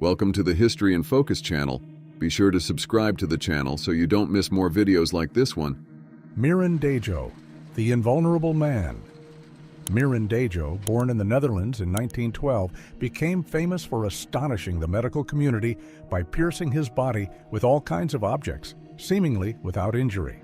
Welcome to the History in Focus channel. Be sure to subscribe to the channel so you don't miss more videos like this one. Mirandajo, the invulnerable man. Mirandajo, born in the Netherlands in 1912, became famous for astonishing the medical community by piercing his body with all kinds of objects, seemingly without injury.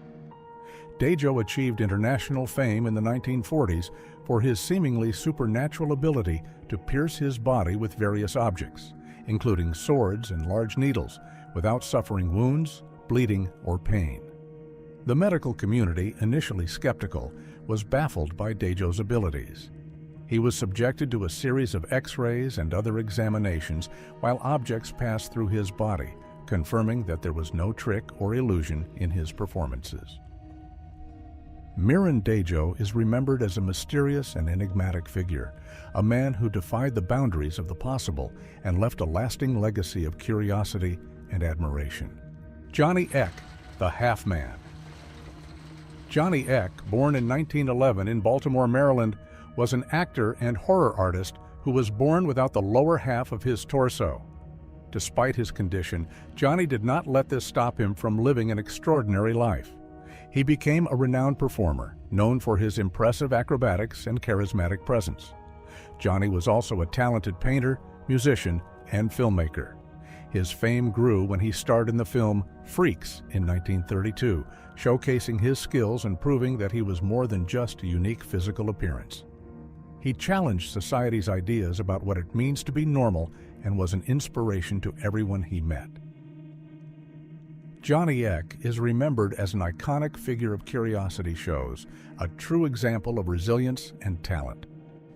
Dajo achieved international fame in the 1940s for his seemingly supernatural ability to pierce his body with various objects, including swords and large needles, without suffering wounds, bleeding, or pain. The medical community, initially skeptical, was baffled by Dajo's abilities. He was subjected to a series of X-rays and other examinations while objects passed through his body, confirming that there was no trick or illusion in his performances. Mirandajo is remembered as a mysterious and enigmatic figure, a man who defied the boundaries of the possible and left a lasting legacy of curiosity and admiration. Johnny Eck, the Half-Man. Johnny Eck, born in 1911 in Baltimore, Maryland, was an actor and horror artist who was born without the lower half of his torso. Despite his condition, Johnny did not let this stop him from living an extraordinary life. He became a renowned performer, known for his impressive acrobatics and charismatic presence. Johnny was also a talented painter, musician, and filmmaker. His fame grew when he starred in the film Freaks in 1932, showcasing his skills and proving that he was more than just a unique physical appearance. He challenged society's ideas about what it means to be normal and was an inspiration to everyone he met. Johnny Eck is remembered as an iconic figure of curiosity shows, a true example of resilience and talent.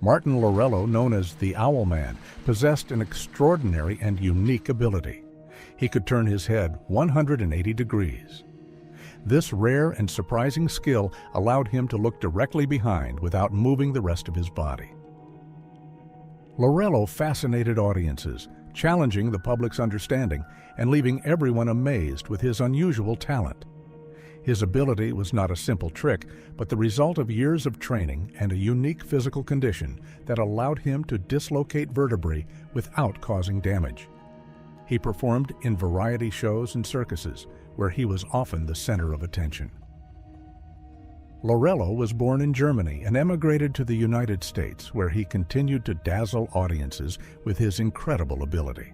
Martin Lorello, known as the Owl Man, possessed an extraordinary and unique ability. He could turn his head 180 degrees. This rare and surprising skill allowed him to look directly behind without moving the rest of his body. Lorello fascinated audiences, challenging the public's understanding and leaving everyone amazed with his unusual talent. His ability was not a simple trick, but the result of years of training and a unique physical condition that allowed him to dislocate vertebrae without causing damage. He performed in variety shows and circuses, where he was often the center of attention. Lorello was born in Germany and emigrated to the United States, where he continued to dazzle audiences with his incredible ability.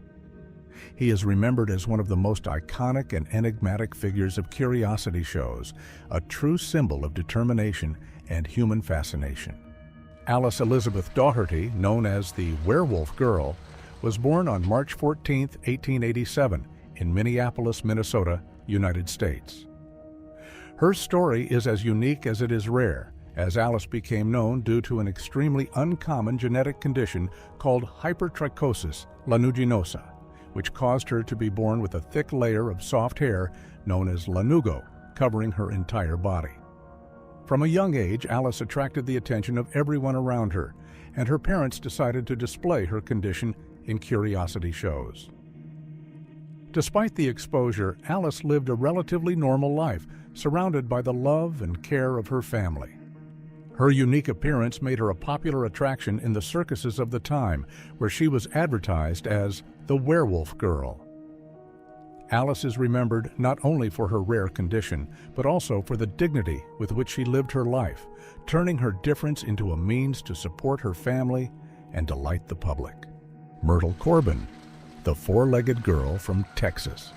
He is remembered as one of the most iconic and enigmatic figures of curiosity shows, a true symbol of determination and human fascination. Alice Elizabeth Doherty, known as the Werewolf Girl, was born on March 14, 1887, in Minneapolis, Minnesota, United States. Her story is as unique as it is rare, as Alice became known due to an extremely uncommon genetic condition called hypertrichosis lanuginosa, which caused her to be born with a thick layer of soft hair known as lanugo, covering her entire body. From a young age, Alice attracted the attention of everyone around her, and her parents decided to display her condition in curiosity shows. Despite the exposure, Alice lived a relatively normal life, surrounded by the love and care of her family. Her unique appearance made her a popular attraction in the circuses of the time, where she was advertised as the Werewolf Girl. Alice is remembered not only for her rare condition, but also for the dignity with which she lived her life, turning her difference into a means to support her family and delight the public. Myrtle Corbin, the four-legged girl from Texas.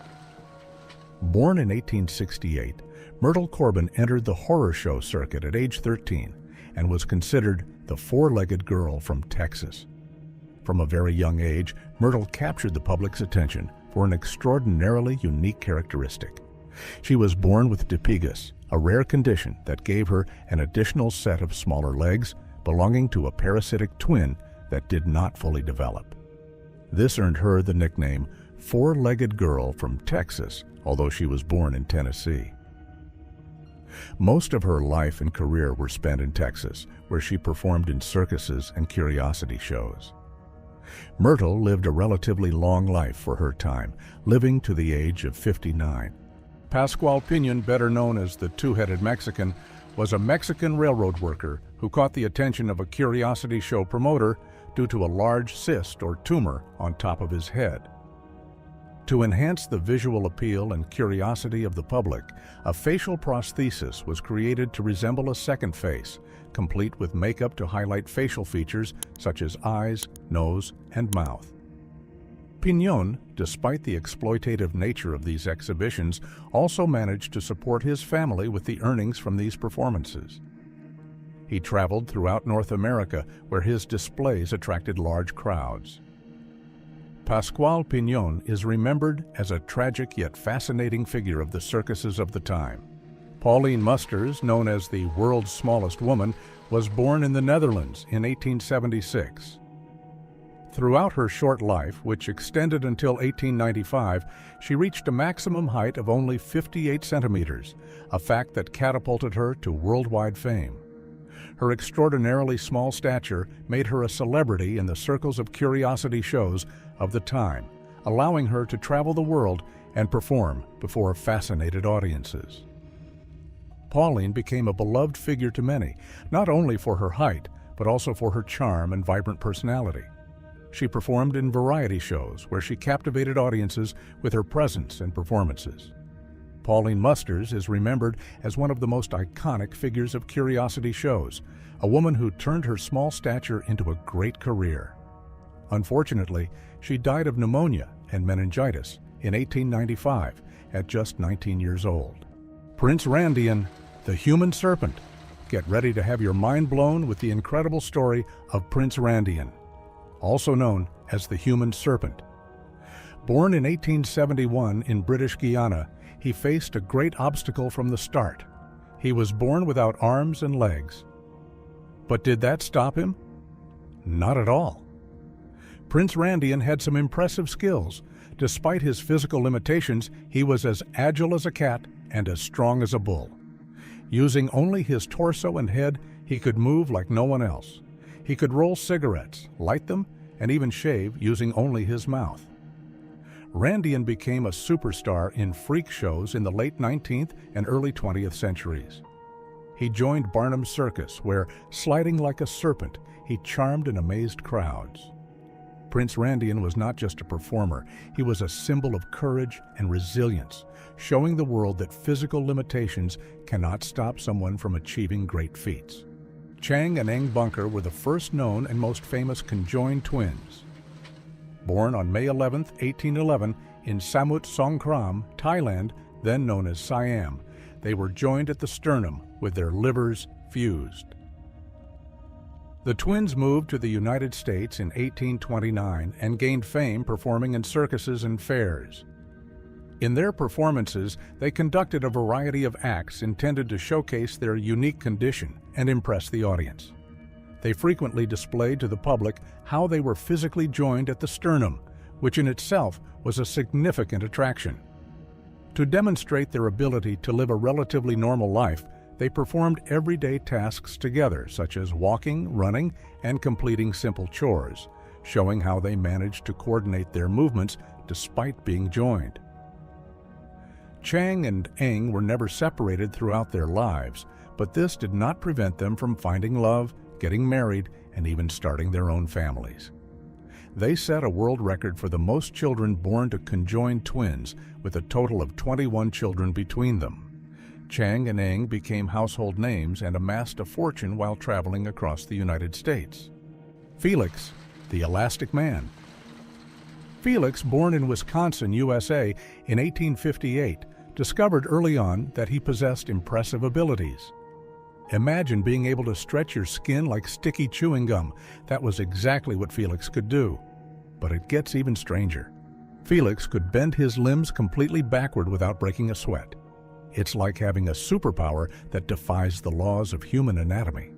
Born in 1868, Myrtle Corbin entered the horror show circuit at age 13 and was considered the four-legged girl from Texas. From a very young age, Myrtle captured the public's attention for an extraordinarily unique characteristic. She was born with dipegus, a rare condition that gave her an additional set of smaller legs belonging to a parasitic twin that did not fully develop. This earned her the nickname Four-Legged Girl from Texas, although she was born in Tennessee. Most of her life and career were spent in Texas, where she performed in circuses and curiosity shows. Myrtle lived a relatively long life for her time, living to the age of 59. Pascual Pinon, better known as the Two-Headed Mexican, was a Mexican railroad worker who caught the attention of a curiosity show promoter due to a large cyst or tumor on top of his head. To enhance the visual appeal and curiosity of the public, a facial prosthesis was created to resemble a second face, complete with makeup to highlight facial features such as eyes, nose, and mouth. Piñón, despite the exploitative nature of these exhibitions, also managed to support his family with the earnings from these performances. He traveled throughout North America, where his displays attracted large crowds. Pascual Piñón is remembered as a tragic yet fascinating figure of the circuses of the time. Pauline Musters, known as the world's smallest woman, was born in the Netherlands in 1876. Throughout her short life, which extended until 1895, she reached a maximum height of only 58 centimeters, a fact that catapulted her to worldwide fame. Her extraordinarily small stature made her a celebrity in the circles of curiosity shows of the time, allowing her to travel the world and perform before fascinated audiences. Pauline became a beloved figure to many, not only for her height, but also for her charm and vibrant personality. She performed in variety shows where she captivated audiences with her presence and performances. Pauline Musters is remembered as one of the most iconic figures of curiosity shows, a woman who turned her small stature into a great career. Unfortunately, she died of pneumonia and meningitis in 1895 at just 19 years old. Prince Randian, the human serpent. Get ready to have your mind blown with the incredible story of Prince Randian, also known as the human serpent. Born in 1871 in British Guiana, he faced a great obstacle from the start. He was born without arms and legs. But did that stop him? Not at all. Prince Randian had some impressive skills. Despite his physical limitations, he was as agile as a cat and as strong as a bull. Using only his torso and head, he could move like no one else. He could roll cigarettes, light them, and even shave using only his mouth. Randian became a superstar in freak shows in the late 19th and early 20th centuries. He joined Barnum's Circus, where, sliding like a serpent, he charmed and amazed crowds. Prince Randian was not just a performer, he was a symbol of courage and resilience, showing the world that physical limitations cannot stop someone from achieving great feats. Chang and Eng Bunker were the first known and most famous conjoined twins. Born on May 11, 1811, in Samut Songkhram, Thailand, then known as Siam, they were joined at the sternum with their livers fused. The twins moved to the United States in 1829 and gained fame performing in circuses and fairs. In their performances, they conducted a variety of acts intended to showcase their unique condition and impress the audience. They frequently displayed to the public how they were physically joined at the sternum, which in itself was a significant attraction. To demonstrate their ability to live a relatively normal life, they performed everyday tasks together, such as walking, running, and completing simple chores, showing how they managed to coordinate their movements despite being joined. Chang and Eng were never separated throughout their lives, but this did not prevent them from finding love, getting married, and even starting their own families. They set a world record for the most children born to conjoined twins, with a total of 21 children between them. Chang and Eng became household names and amassed a fortune while traveling across the United States. Felix, the Elastic Man. Felix, born in Wisconsin, USA in 1858, discovered early on that he possessed impressive abilities. Imagine being able to stretch your skin like sticky chewing gum. That was exactly what Felix could do. But it gets even stranger. Felix could bend his limbs completely backward without breaking a sweat. It's like having a superpower that defies the laws of human anatomy.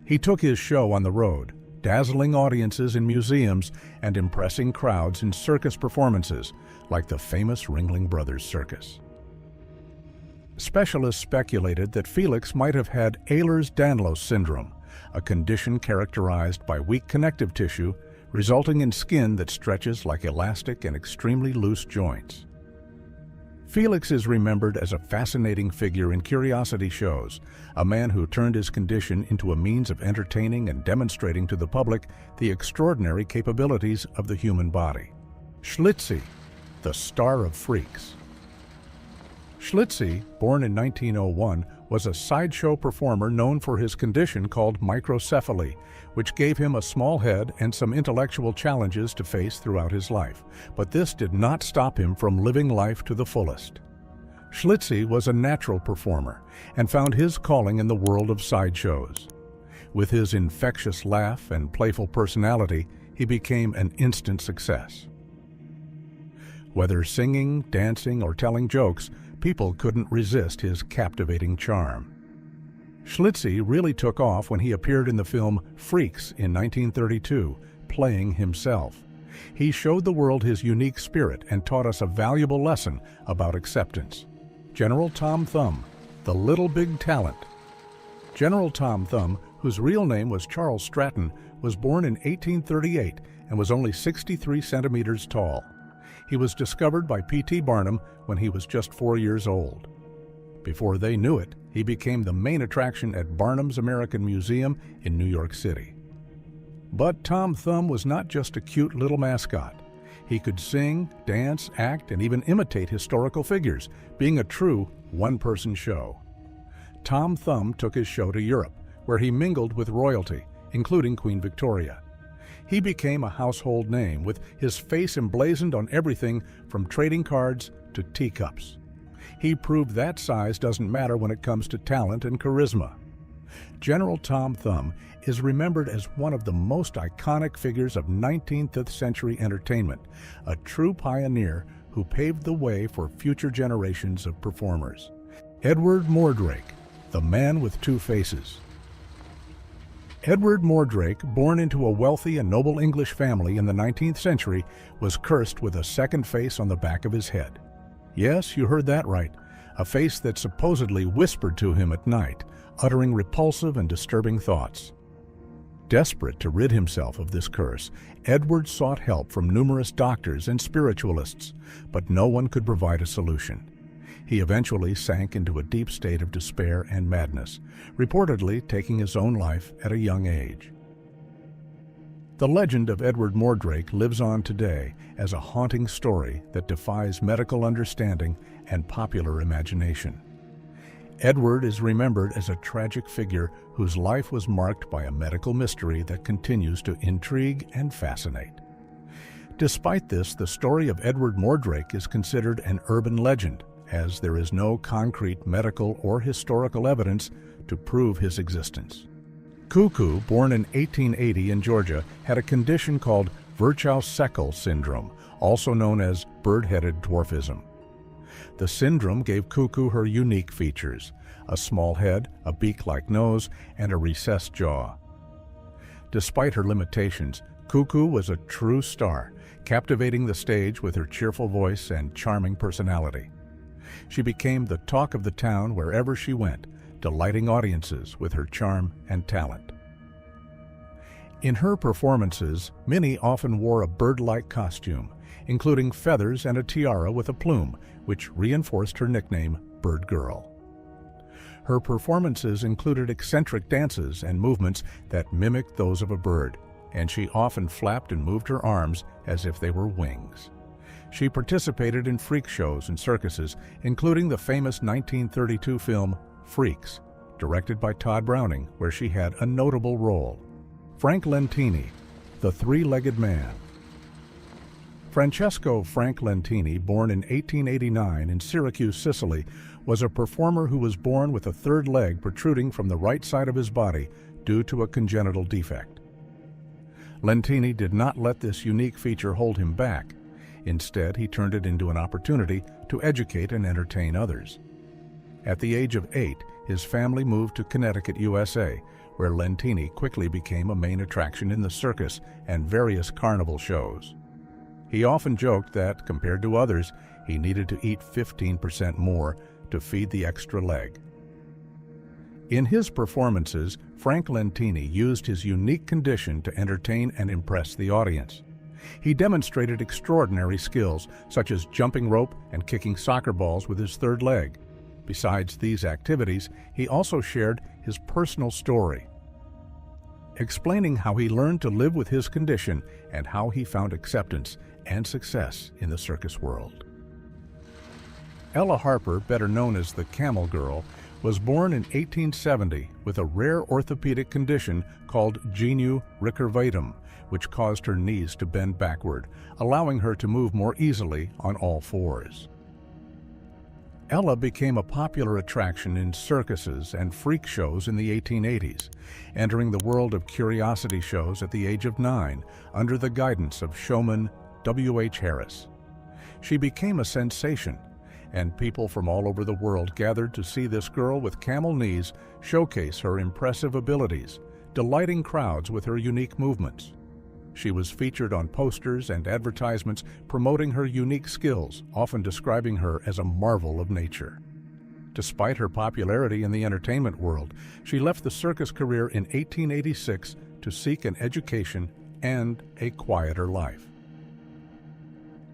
He took his show on the road, dazzling audiences in museums and impressing crowds in circus performances, like the famous Ringling Brothers Circus. Specialists speculated that Felix might have had Ehlers-Danlos syndrome, a condition characterized by weak connective tissue, resulting in skin that stretches like elastic and extremely loose joints. Felix is remembered as a fascinating figure in curiosity shows, a man who turned his condition into a means of entertaining and demonstrating to the public the extraordinary capabilities of the human body. Schlitzie, the star of Freaks. Schlitzie, born in 1901, was a sideshow performer known for his condition called microcephaly, which gave him a small head and some intellectual challenges to face throughout his life. But this did not stop him from living life to the fullest. Schlitzie was a natural performer and found his calling in the world of sideshows. With his infectious laugh and playful personality, he became an instant success. Whether singing, dancing, or telling jokes, people couldn't resist his captivating charm. Schlitzie really took off when he appeared in the film Freaks in 1932, playing himself. He showed the world his unique spirit and taught us a valuable lesson about acceptance. General Tom Thumb, the little big talent. General Tom Thumb, whose real name was Charles Stratton, was born in 1838 and was only 63 centimeters tall. He was discovered by P.T. Barnum when he was just 4 years old. Before they knew it, he became the main attraction at Barnum's American Museum in New York City. But Tom Thumb was not just a cute little mascot. He could sing, dance, act, and even imitate historical figures, being a true one-person show. Tom Thumb took his show to Europe, where he mingled with royalty, including Queen Victoria. He became a household name, with his face emblazoned on everything from trading cards to teacups. He proved that size doesn't matter when it comes to talent and charisma. General Tom Thumb is remembered as one of the most iconic figures of 19th century entertainment, a true pioneer who paved the way for future generations of performers. Edward Mordrake, the man with two faces. Edward Mordrake, born into a wealthy and noble English family in the 19th century, was cursed with a second face on the back of his head. Yes, you heard that right, a face that supposedly whispered to him at night, uttering repulsive and disturbing thoughts. Desperate to rid himself of this curse, Edward sought help from numerous doctors and spiritualists, but no one could provide a solution. He eventually sank into a deep state of despair and madness, reportedly taking his own life at a young age. The legend of Edward Mordrake lives on today as a haunting story that defies medical understanding and popular imagination. Edward is remembered as a tragic figure whose life was marked by a medical mystery that continues to intrigue and fascinate. Despite this, the story of Edward Mordrake is considered an urban legend, as there is no concrete medical or historical evidence to prove his existence. Cuckoo, born in 1880 in Georgia, had a condition called Virchow-Seckel syndrome, also known as bird-headed dwarfism. The syndrome gave Cuckoo her unique features: a small head, a beak-like nose, and a recessed jaw. Despite her limitations, Cuckoo was a true star, captivating the stage with her cheerful voice and charming personality. She became the talk of the town wherever she went, delighting audiences with her charm and talent. In her performances, Minnie often wore a bird-like costume, including feathers and a tiara with a plume, which reinforced her nickname, Bird Girl. Her performances included eccentric dances and movements that mimicked those of a bird, and she often flapped and moved her arms as if they were wings. She participated in freak shows and circuses, including the famous 1932 film Freaks, directed by Todd Browning, where she had a notable role. Frank Lentini, the three-legged man. Francesco Frank Lentini, born in 1889 in Syracuse, Sicily, was a performer who was born with a third leg protruding from the right side of his body due to a congenital defect. Lentini did not let this unique feature hold him back. Instead, he turned it into an opportunity to educate and entertain others. At the age of 8, his family moved to Connecticut, USA, where Lentini quickly became a main attraction in the circus and various carnival shows. He often joked that, compared to others, he needed to eat 15% more to feed the extra leg. In his performances, Frank Lentini used his unique condition to entertain and impress the audience. He demonstrated extraordinary skills, such as jumping rope and kicking soccer balls with his third leg. Besides these activities, he also shared his personal story, explaining how he learned to live with his condition and how he found acceptance and success in the circus world. Ella Harper, better known as the Camel Girl, was born in 1870 with a rare orthopedic condition called genu recurvatum, which caused her knees to bend backward, allowing her to move more easily on all fours. Ella became a popular attraction in circuses and freak shows in the 1880s, entering the world of curiosity shows at the age of 9 under the guidance of showman W.H. Harris. She became a sensation, and people from all over the world gathered to see this girl with camel knees showcase her impressive abilities, delighting crowds with her unique movements. She was featured on posters and advertisements promoting her unique skills, often describing her as a marvel of nature. Despite her popularity in the entertainment world, she left the circus career in 1886 to seek an education and a quieter life.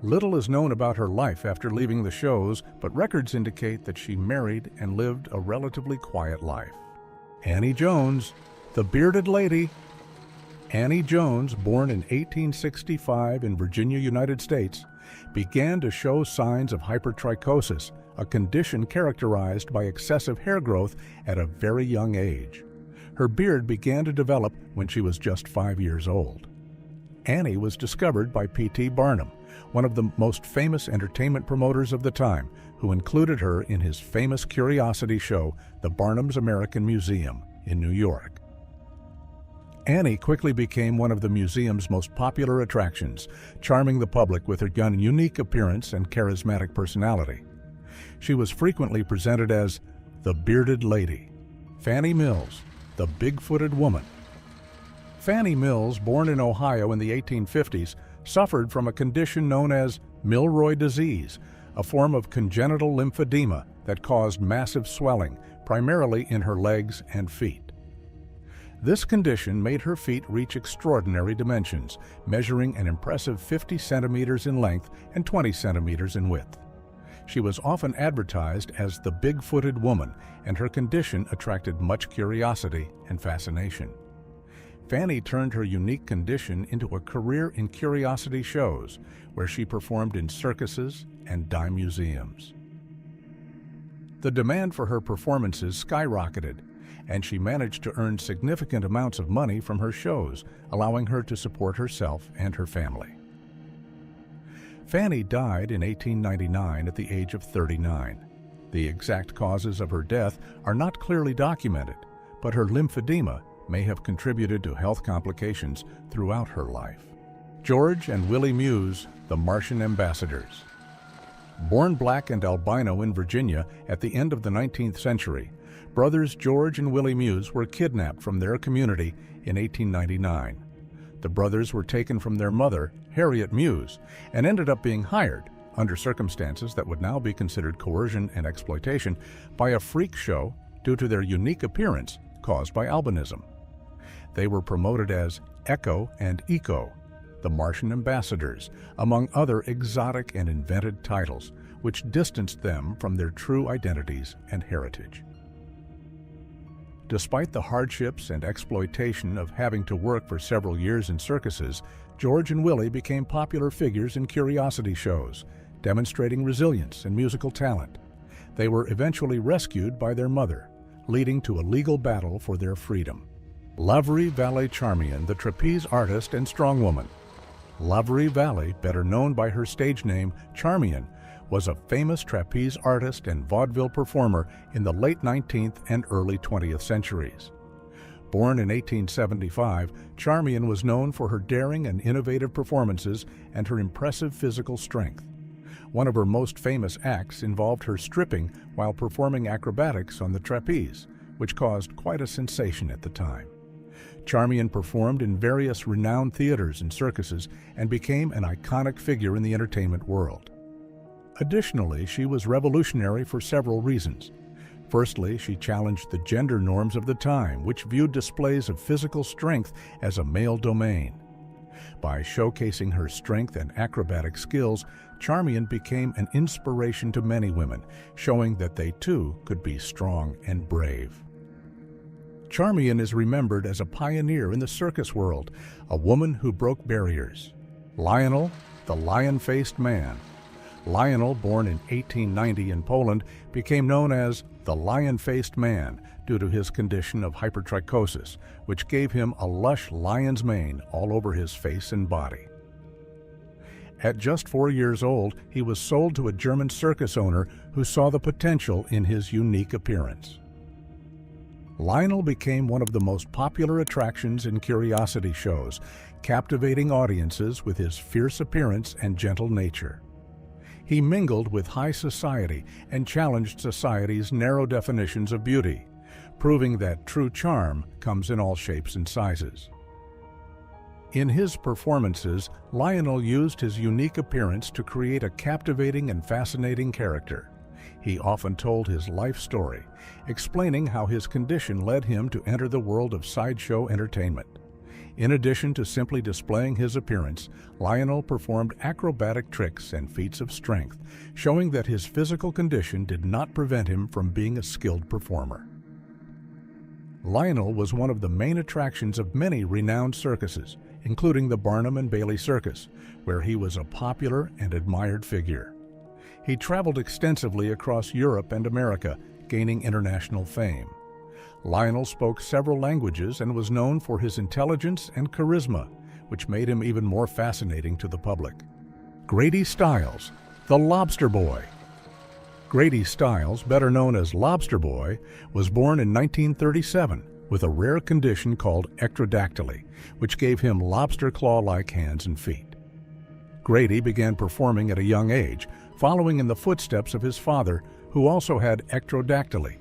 Little is known about her life after leaving the shows, but records indicate that she married and lived a relatively quiet life. Annie Jones, the bearded lady. Annie Jones, born in 1865 in Virginia, United States, began to show signs of hypertrichosis, a condition characterized by excessive hair growth at a very young age. Her beard began to develop when she was just 5 years old. Annie was discovered by P.T. Barnum, one of the most famous entertainment promoters of the time, who included her in his famous curiosity show, the Barnum's American Museum in New York. Annie quickly became one of the museum's most popular attractions, charming the public with her unique appearance and charismatic personality. She was frequently presented as the bearded lady, Fannie Mills, the big-footed woman. Fannie Mills, born in Ohio in the 1850s, suffered from a condition known as Milroy disease, a form of congenital lymphedema that caused massive swelling, primarily in her legs and feet. This condition made her feet reach extraordinary dimensions, measuring an impressive 50 centimeters in length and 20 centimeters in width. She was often advertised as the big-footed woman, and her condition attracted much curiosity and fascination. Fannie turned her unique condition into a career in curiosity shows, where she performed in circuses and dime museums. The demand for her performances skyrocketed, and she managed to earn significant amounts of money from her shows, allowing her to support herself and her family. Fannie died in 1899 at the age of 39. The exact causes of her death are not clearly documented, but her lymphedema may have contributed to health complications throughout her life. George and Willie Muse, the Martian ambassadors. Born black and albino in Virginia at the end of the 19th century, brothers George and Willie Muse were kidnapped from their community in 1899. The brothers were taken from their mother, Harriet Muse, and ended up being hired, under circumstances that would now be considered coercion and exploitation, by a freak show due to their unique appearance caused by albinism. They were promoted as Echo and Eco, the Martian ambassadors, among other exotic and invented titles, which distanced them from their true identities and heritage. Despite the hardships and exploitation of having to work for several years in circuses, George and Willie became popular figures in curiosity shows, demonstrating resilience and musical talent. They were eventually rescued by their mother, leading to a legal battle for their freedom. Lavery Valley Charmian, the trapeze artist and strongwoman. Lavery Valley, better known by her stage name Charmian, was a famous trapeze artist and vaudeville performer in the late 19th and early 20th centuries. Born in 1875, Charmian was known for her daring and innovative performances and her impressive physical strength. One of her most famous acts involved her stripping while performing acrobatics on the trapeze, which caused quite a sensation at the time. Charmian performed in various renowned theaters and circuses and became an iconic figure in the entertainment world. Additionally, she was revolutionary for several reasons. Firstly, she challenged the gender norms of the time, which viewed displays of physical strength as a male domain. By showcasing her strength and acrobatic skills, Charmian became an inspiration to many women, showing that they too could be strong and brave. Charmian is remembered as a pioneer in the circus world, a woman who broke barriers. Lionel, the lion-faced man. Lionel, born in 1890 in Poland, became known as the lion-faced man due to his condition of hypertrichosis, which gave him a lush lion's mane all over his face and body. At just 4 years old, he was sold to a German circus owner who saw the potential in his unique appearance. Lionel became one of the most popular attractions in curiosity shows, captivating audiences with his fierce appearance and gentle nature. He mingled with high society and challenged society's narrow definitions of beauty, proving that true charm comes in all shapes and sizes. In his performances, Lionel used his unique appearance to create a captivating and fascinating character. He often told his life story, explaining how his condition led him to enter the world of sideshow entertainment. In addition to simply displaying his appearance, Lionel performed acrobatic tricks and feats of strength, showing that his physical condition did not prevent him from being a skilled performer. Lionel was one of the main attractions of many renowned circuses, including the Barnum and Bailey Circus, where he was a popular and admired figure. He traveled extensively across Europe and America, gaining international fame. Lionel spoke several languages and was known for his intelligence and charisma, which made him even more fascinating to the public. Grady Stiles, the Lobster Boy. Grady Stiles, better known as Lobster Boy, was born in 1937 with a rare condition called ectrodactyly, which gave him lobster claw-like hands and feet. Grady began performing at a young age, following in the footsteps of his father, who also had ectrodactyly.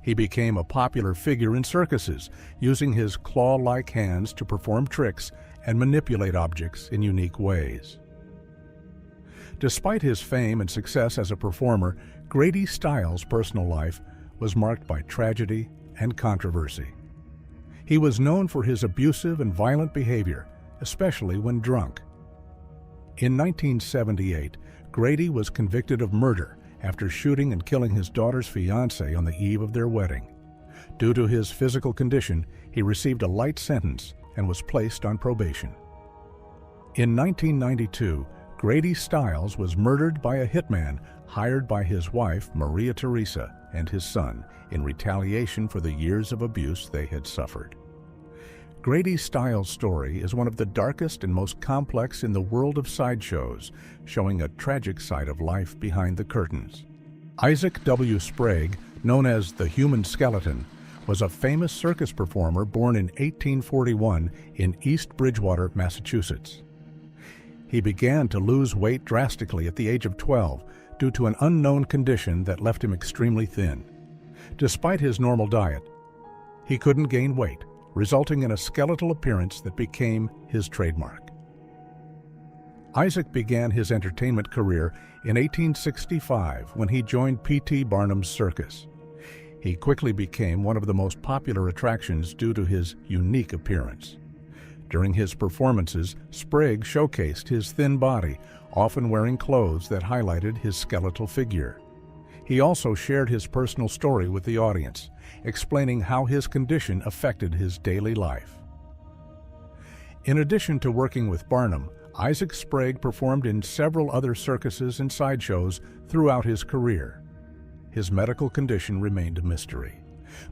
He became a popular figure in circuses, using his claw-like hands to perform tricks and manipulate objects in unique ways. Despite his fame and success as a performer, Grady Stiles' personal life was marked by tragedy and controversy. He was known for his abusive and violent behavior, especially when drunk. In 1978, Grady was convicted of murder after shooting and killing his daughter's fiancé on the eve of their wedding. Due to his physical condition, he received a light sentence and was placed on probation. In 1992, Grady Stiles was murdered by a hitman hired by his wife, Maria Teresa, and his son in retaliation for the years of abuse they had suffered. Grady Stiles' story is one of the darkest and most complex in the world of sideshows, showing a tragic side of life behind the curtains. Isaac W. Sprague, known as the Human Skeleton, was a famous circus performer born in 1841 in East Bridgewater, Massachusetts. He began to lose weight drastically at the age of 12 due to an unknown condition that left him extremely thin. Despite his normal diet, he couldn't gain weight, resulting in a skeletal appearance that became his trademark. Isaac began his entertainment career in 1865 when he joined P.T. Barnum's circus. He quickly became one of the most popular attractions due to his unique appearance. During his performances, Sprague showcased his thin body, often wearing clothes that highlighted his skeletal figure. He also shared his personal story with the audience, explaining how his condition affected his daily life. In addition to working with Barnum, Isaac Sprague performed in several other circuses and sideshows throughout his career. His medical condition remained a mystery,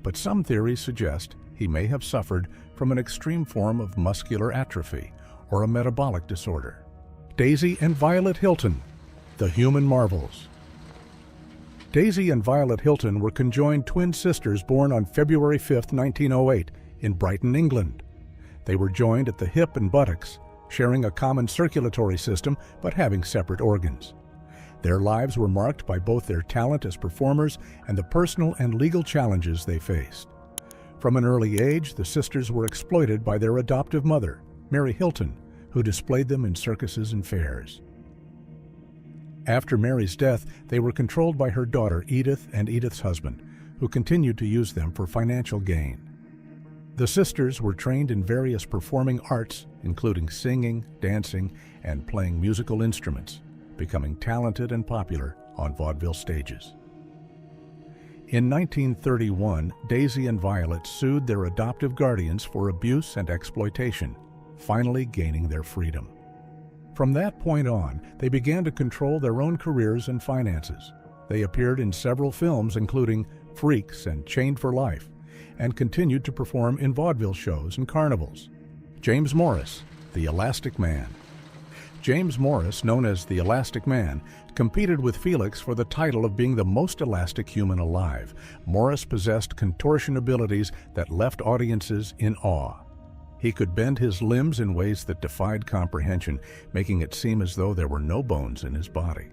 but some theories suggest he may have suffered from an extreme form of muscular atrophy or a metabolic disorder. Daisy and Violet Hilton, the Human Marvels. Daisy and Violet Hilton were conjoined twin sisters born on February 5, 1908, in Brighton, England. They were joined at the hip and buttocks, sharing a common circulatory system but having separate organs. Their lives were marked by both their talent as performers and the personal and legal challenges they faced. From an early age, the sisters were exploited by their adoptive mother, Mary Hilton, who displayed them in circuses and fairs. After Mary's death, they were controlled by her daughter Edith and Edith's husband, who continued to use them for financial gain. The sisters were trained in various performing arts, including singing, dancing, and playing musical instruments, becoming talented and popular on vaudeville stages. In 1931, Daisy and Violet sued their adoptive guardians for abuse and exploitation, finally gaining their freedom. From that point on, they began to control their own careers and finances. They appeared in several films including Freaks and Chained for Life, and continued to perform in vaudeville shows and carnivals. James Morris, the Elastic Man. James Morris, known as the Elastic Man, competed with Felix for the title of being the most elastic human alive. Morris possessed contortion abilities that left audiences in awe. He could bend his limbs in ways that defied comprehension, making it seem as though there were no bones in his body.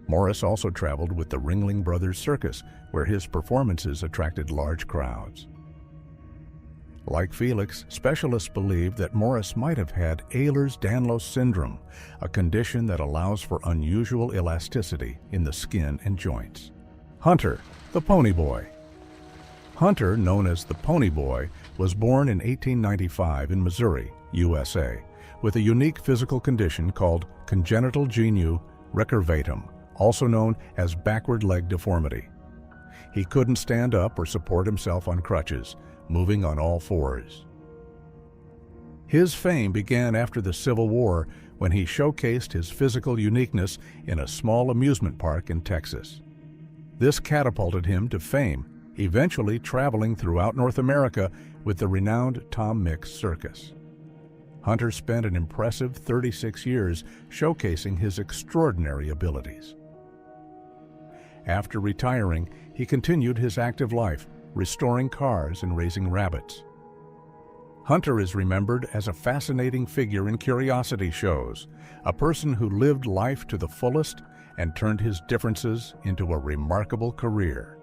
Morris also traveled with the Ringling Brothers Circus, where his performances attracted large crowds. Like Felix, specialists believe that Morris might have had Ehlers-Danlos syndrome, a condition that allows for unusual elasticity in the skin and joints. Hunter, the Pony Boy. Hunter, known as the Pony Boy, was born in 1895 in Missouri, USA, with a unique physical condition called congenital genu recurvatum, also known as backward leg deformity. He couldn't stand up or support himself on crutches, moving on all fours. His fame began after the Civil War when he showcased his physical uniqueness in a small amusement park in Texas. This catapulted him to fame, eventually traveling throughout North America with the renowned Tom Mix Circus. Hunter spent an impressive 36 years showcasing his extraordinary abilities. After retiring, he continued his active life, restoring cars and raising rabbits. Hunter is remembered as a fascinating figure in curiosity shows, a person who lived life to the fullest and turned his differences into a remarkable career.